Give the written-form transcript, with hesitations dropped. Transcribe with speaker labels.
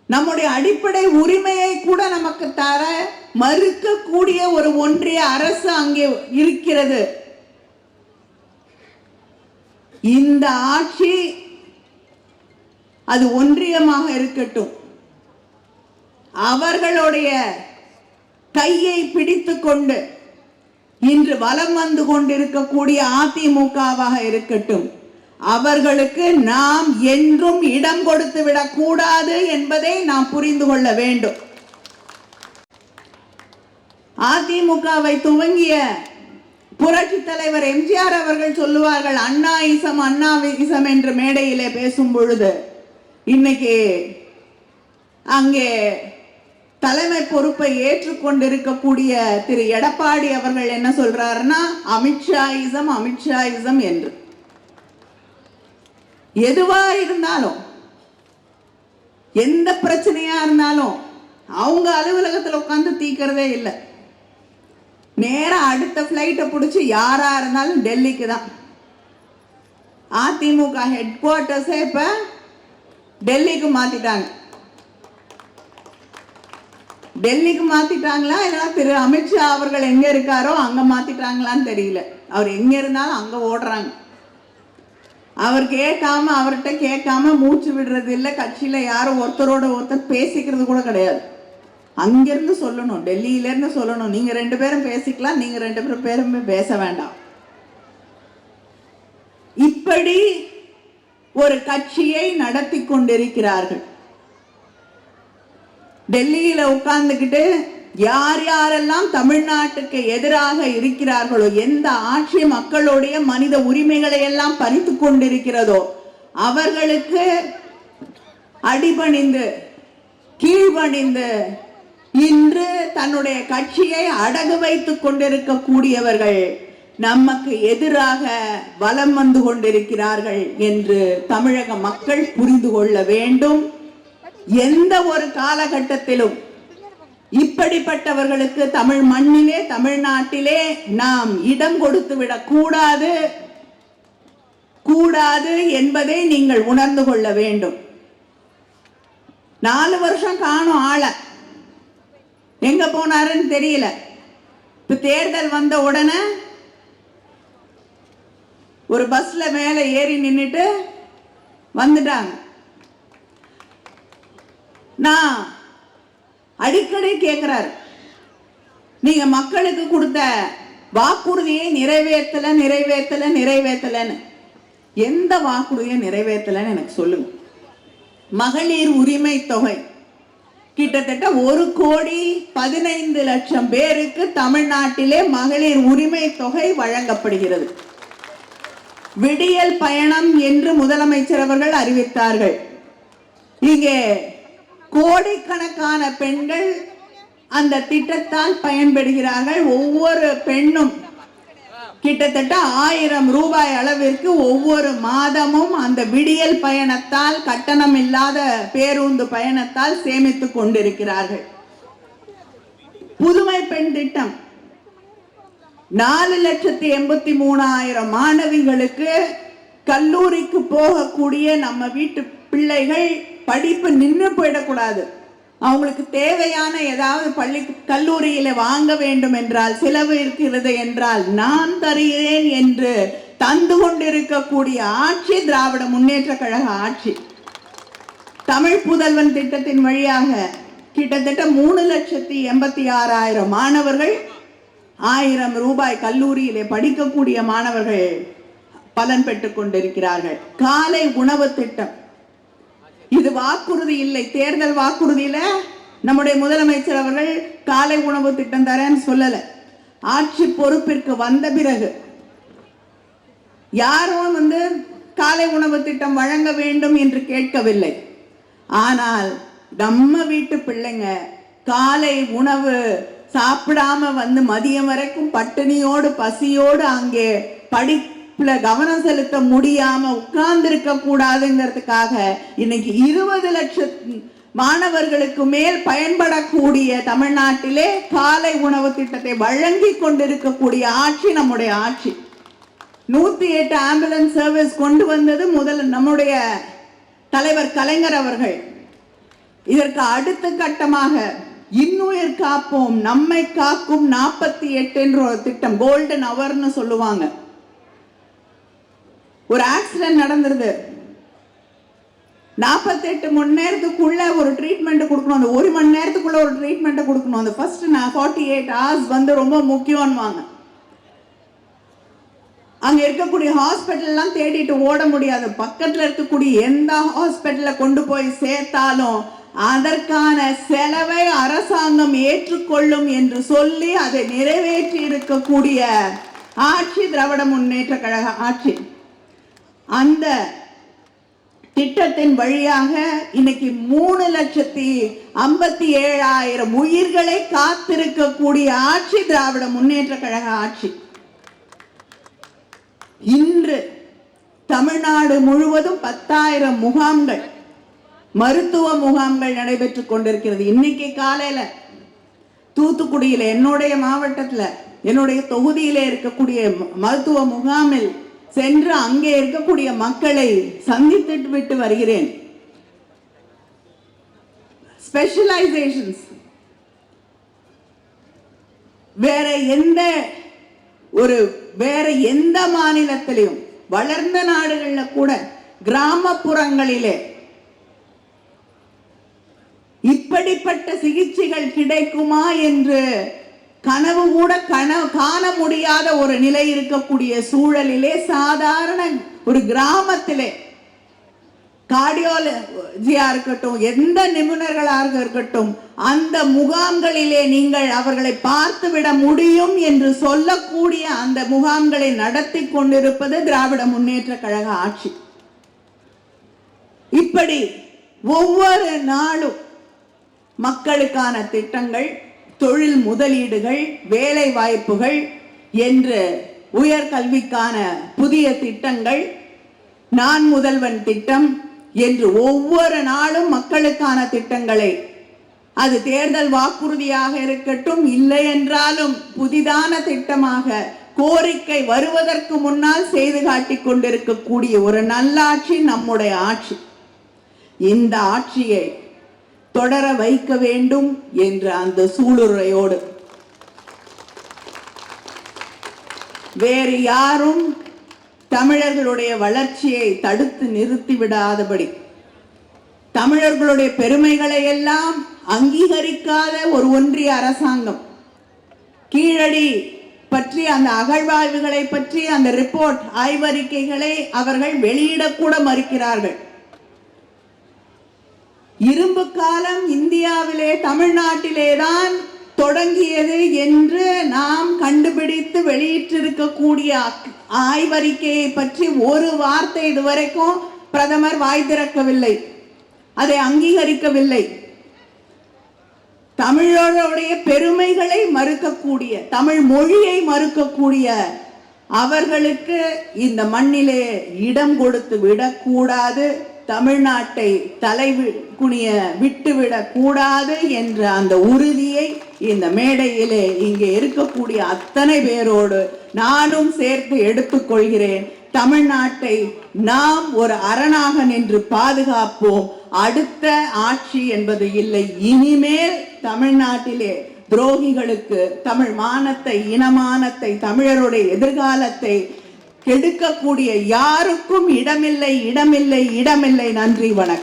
Speaker 1: நம்முடைய அடிப்படை உரிமையை கூட நமக்கு தர மறுக்கக்கூடிய ஒரு ஒன்றிய அரசு அங்கே இருக்கிறது. இந்த ஆட்சி அது ஒன்றியமாக இருக்கட்டும், அவர்களுடைய கையை பிடித்துக் கொண்டு இன்று வலம் வந்து கொண்டிருக்கக்கூடிய அதிமுகவாக இருக்கட்டும், அவர்களுக்கு நாம் என்றும் இடம் கொடுத்து விடக் கூடாது என்பதை நாம் புரிந்து கொள்ள வேண்டும். அதிமுகவை துவங்கிய புரட்சி தலைவர் எம்ஜிஆர் அவர்கள் சொல்லுவார்கள், அண்ணாயிசம் அண்ணாவிசம் என்று மேடையிலே பேசும் பொழுது, இன்னைக்கு அங்கே தலைமை பொறுப்பை ஏற்றுக்கொண்டிருக்கக்கூடிய திரு எடப்பாடி அவர்கள் என்ன சொல்றாருன்னா, அமித்ஷாயிசம் அமித்ஷாயிசம் என்று. எதுவா இருந்தாலும், எந்த பிரச்சனையா இருந்தாலும் அவங்க அலுவலகத்தில் உட்கார்ந்து தீக்கிறதே இல்லை. நேரம் அடுத்த பிளைட்டை பிடிச்சி யாரா இருந்தாலும் டெல்லிக்கு தான். அதிமுக ஹெட் குவார்ட்டர்ஸே இப்ப டெல்லிக்கு மாத்திட்டாங்க. டெல்லிக்கு மாத்திட்டாங்களா இல்லைன்னா திரு அமித்ஷா அவர்கள் எங்க இருக்காரோ அங்க மாத்திட்டாங்களான்னு தெரியல. அவர் எங்க இருந்தாலும் அங்க ஓடுறாங்க. அவர் கேட்காம, அவர்கிட்ட கேட்காம மூச்சு விடுறது இல்லை. கட்சியில யாரும் ஒருத்தரோட ஒருத்தர் பேசிக்கிறது கூட கிடையாது. அங்கிருந்து சொல்லணும், டெல்லியில இருந்து சொல்லணும், நீங்க 2 பேரும் பேசிக்கலாம், நீங்க 2 பேரும் பேச வேண்டாம். இப்படி ஒரு கட்சியை நடத்தி கொண்டிருக்கிறார்கள். டெல்லியில உட்கார்ந்துகிட்டு யார் யாரெல்லாம் தமிழ்நாட்டுக்கு எதிராக இருக்கிறார்களோ, எந்த ஆட்சி மக்களுடைய மனித உரிமைகளை எல்லாம் பறித்து கொண்டிருக்கிறதோ அவர்களுக்கு அடிபணிந்து கீழ்பணிந்து இன்று தன்னுடைய கட்சியை அடகு வைத்துக் கொண்டிருக்கக்கூடியவர்கள் நமக்கு எதிராக வலம் வந்து கொண்டிருக்கிறார்கள் என்று தமிழக மக்கள் புரிந்து கொள்ள வேண்டும். எந்த ஒரு காலகட்டத்திலும் இப்படிப்பட்டவர்களுக்கு தமிழ் மண்ணிலே, தமிழ்நாட்டிலே நாம் இடம் கொடுத்து விடக் கூடாது கூடாது என்பதை நீங்கள் உணர்ந்து கொள்ள வேண்டும். 4 வருஷம் காணும் ஆள எங்க போனாருன்னு தெரியல. இப்ப தேர்தல் வந்த உடனே ஒரு பஸ்ல மேல ஏறி நின்னுட்டு வந்துட்டாங்க. நான் அடிக்கடி கேட்கிறாரு, நீங்க மக்களுக்கு கொடுத்த வாக்குறுதியை நிறைவேற்றல நிறைவேற்றல நிறைவேற்றலன்னு. எந்த வாக்குறுதியை நிறைவேற்றலன்னு எனக்கு சொல்லுங்க. மகளிர் உரிமை தொகை கிட்டத்தட்ட 1,15,00,000 பேருக்கு தமிழ்நாட்டிலே மகளிர் உரிமை தொகை வழங்கப்படுகிறது. விடியல் பயணம் என்று முதலமைச்சர் அவர்கள் அறிவித்தார்கள். இங்கே கோடிக்கணக்கான பெண்கள் அந்த திட்டத்தால் பயன்பெறுகிறார்கள். ஒவ்வொரு பெண்ணும் கிட்டத்தட்ட 1000 ரூபாய் அளவிற்கு ஒவ்வொரு மாதமும் அந்த விடியல் பயணத்தால், கட்டணம் இல்லாத பேருந்து பயணத்தால் சேமித்துக் கொண்டிருக்கிறார்கள். புதுமை பெண் திட்டம் 4,83,000 மாணவிகளுக்கு கல்லூரிக்கு போகக்கூடிய நம்ம வீட்டு பிள்ளைகள் படிப்பு நின்று போயிடக்கூடாது. அவங்களுக்கு தேவையான ஏதாவது பள்ளி கல்லூரியில வாங்க வேண்டும் என்றால், செலவு இருக்கிறது என்றால் நான் தருகிறேன் என்று தந்து கொண்டிருக்கக்கூடிய ஆட்சி திராவிட முன்னேற்ற கழக ஆட்சி. தமிழ் புதல்வன் திட்டத்தின் வழியாக கிட்டத்தட்ட 3,86,000 மாணவர்கள் 1000 ரூபாய் கல்லூரியிலே படிக்கக்கூடிய மாணவர்கள் பலன் பெற்றுக் கொண்டிருக்கிறார்கள். காலை உணவு திட்டம், இது வாக்குறுதி இல்லை. தேர்தல் வாக்குறுதியில நம்முடைய முதலமைச்சர் அவர்கள் காலை உணவு திட்டம் தரேன்னு சொல்லல. ஆட்சி பொறுப்பிற்கு வந்த பிறகு யாரும் காலை உணவு திட்டம் வழங்க வேண்டும் என்று கேட்கவில்லை. ஆனால் நம்ம வீட்டு பிள்ளைங்க காலை உணவு சாப்பிடாம மதியம் வரைக்கும் பட்டினியோடு பசியோடு அங்கே படிப்புல கவனம் செலுத்த முடியாம உட்கார்ந்து இருக்க கூடாதுங்கிறதுக்காக இன்னைக்கு 20 லட்சம் மாணவர்களுக்கு மேல் பயன்படக்கூடிய தமிழ்நாட்டிலே காலை உணவு திட்டத்தை வழங்கி கொண்டிருக்கக்கூடிய ஆட்சி நம்முடைய ஆட்சி. 108 ஆம்புலன்ஸ் சர்வீஸ் கொண்டு வந்தது முதல்ல நம்முடைய தலைவர் கலைஞர் அவர்கள். இதற்கு அடுத்த கட்டமாக இன்னுயிர் காப்போம் நம்மை காக்கும் 48 என்ற ஒரு திட்டம், கோல்டன் அவர்னு சொல்லுவாங்க. ஒரு ஆக்சிடென்ட் நடந்துருது, 48 மணி நேரத்துக்குள்ள ஒரு ட்ரீட்மெண்ட் கொடுக்கணும், அந்த 1 மணி நேரத்துக்குள்ள ஒரு ட்ரீட்மெண்ட் கொடுக்கணும். அந்த ஃபர்ஸ்ட் 48 hours வந்து ரொம்ப முக்கியம்வாங்க. அங்க இருக்கக்கூடிய ஹாஸ்பிட்டல்லாம் தேடிட்டு ஓட முடியாது. பக்கத்துல இருக்கக்கூடிய எந்த ஹாஸ்பிட்டல கொண்டு போய் சேர்த்தாலும் அதற்கான செலவை அரசாங்கம் ஏற்றுக்கொள்ளும் என்று சொல்லி அதை நிறைவேற்றி இருக்கக்கூடிய ஆட்சி திராவிட முன்னேற்ற கழக ஆட்சி. அந்த திட்டத்தின் வழியாக இன்னைக்கு 3,57,000 உயிர்களை காத்திருக்கக்கூடிய ஆட்சி திராவிட முன்னேற்ற கழக ஆட்சி. இன்று தமிழ்நாடு முழுவதும் 10,000 முகாம்கள், மருத்துவ முகாம்கள் நடைபெற்றுக் கொண்டிருக்கிறது. இன்னைக்கு காலையில தூத்துக்குடியில, என்னுடைய மாவட்டத்தில், என்னுடைய தொகுதியில இருக்கக்கூடிய மருத்துவ முகாமில் சென்று அங்கே இருக்கக்கூடிய மக்களை சந்தித்து விட்டு வருகிறேன். ஸ்பெஷலைசேஷன்ஸ் வேற எந்த மாநிலத்திலையும், வளர்ந்த நாடுகள்ல கூட கிராமப்புறங்களிலே இப்படிப்பட்ட சிகிச்சைகள் கிடைக்குமா என்று கனவு கூட காண முடியாத ஒரு நிலை இருக்கக்கூடிய சூழலிலே, சாதாரண ஒரு கிராமத்திலே கார்டியாலஜியா இருக்கட்டும், எந்த நிபுணர்களாக இருக்கட்டும், அந்த முகாம்களிலே நீங்கள் அவர்களை பார்த்துவிட முடியும் என்று சொல்லக்கூடிய அந்த முகாம்களை நடத்தி கொண்டிருப்பது திராவிட முன்னேற்ற கழக ஆட்சி. இப்படி ஒவ்வொரு நாளும் மக்களுக்கான திட்டங்கள், தொழில் முதலீடுகள், வேலை வாய்ப்புகள் என்று உயர்கல்விக்கான புதிய திட்டங்கள், நான் முதல்வன் திட்டம் என்று ஒவ்வொரு நாளும் மக்களுக்கான திட்டங்களை, அது தேர்தல் வாக்குறுதியாக இருக்கட்டும், இல்லை என்றாலும் புதிதான திட்டமாக கோரிக்கை வருவதற்கு முன்னால் செய்து காட்டிக் கொண்டிருக்கக்கூடிய ஒரு நல்லாட்சி நம்முடைய ஆட்சி. இந்த ஆட்சியை தொடர வைக்க வேண்டும் என்ற அந்த சூளுரையோடு வேறு யாரும் தமிழர்களுடைய வளர்ச்சியை தடுத்து நிறுத்திவிடாதபடி, தமிழர்களுடைய பெருமைகளை எல்லாம் அங்கீகரிக்காத ஒரு ஒன்றிய அரசாங்கம், கீழடி பற்றி அந்த அகழ்வாய்வுகளை பற்றி அந்த ரிப்போர்ட் ஆய்வறிக்கைகளை அவர்கள் வெளியிடக்கூட மறுக்கிறார்கள். இரும்பு காலம் இந்தியாவிலே தமிழ்நாட்டிலேதான் தொடங்கியது என்று நாம் கண்டுபிடித்து வெளியிட்டிருக்கக்கூடிய ஆய்வறிக்கையை பற்றி ஒரு வார்த்தை இதுவரைக்கும் பிரதமர் வாய் திறக்கவில்லை, அதை அங்கீகரிக்கவில்லை. தமிழருடைய பெருமைகளை மறுக்கக்கூடிய, தமிழ் மொழியை மறுக்கக்கூடிய அவர்களுக்கு இந்த மண்ணிலே இடம் கொடுத்து விடக்கூடாது, தமிழ்நாட்டை தலை குனிய விட்டுவிடக் கூடாது என்ற அந்த உறுதியை இந்த மேடையிலே இங்கே இருக்கக்கூடிய அத்தனை பேரோடு நானும் சேர்த்து எடுத்துக்கொள்கிறேன். தமிழ்நாட்டை நாம் ஒரு அரணாக நின்று பாதுகாப்போம். அடுத்த ஆட்சி என்பது இல்லை. இனிமேல் தமிழ்நாட்டிலே துரோகிகளுக்கு தமிழ் மானத்தை, இனமானத்தை, தமிழருடைய எதிர்காலத்தை கெடுக்கக்கூடிய யாருக்கும் இடமில்லை, இடமில்லை, இடமில்லை. நன்றி, வணக்கம்.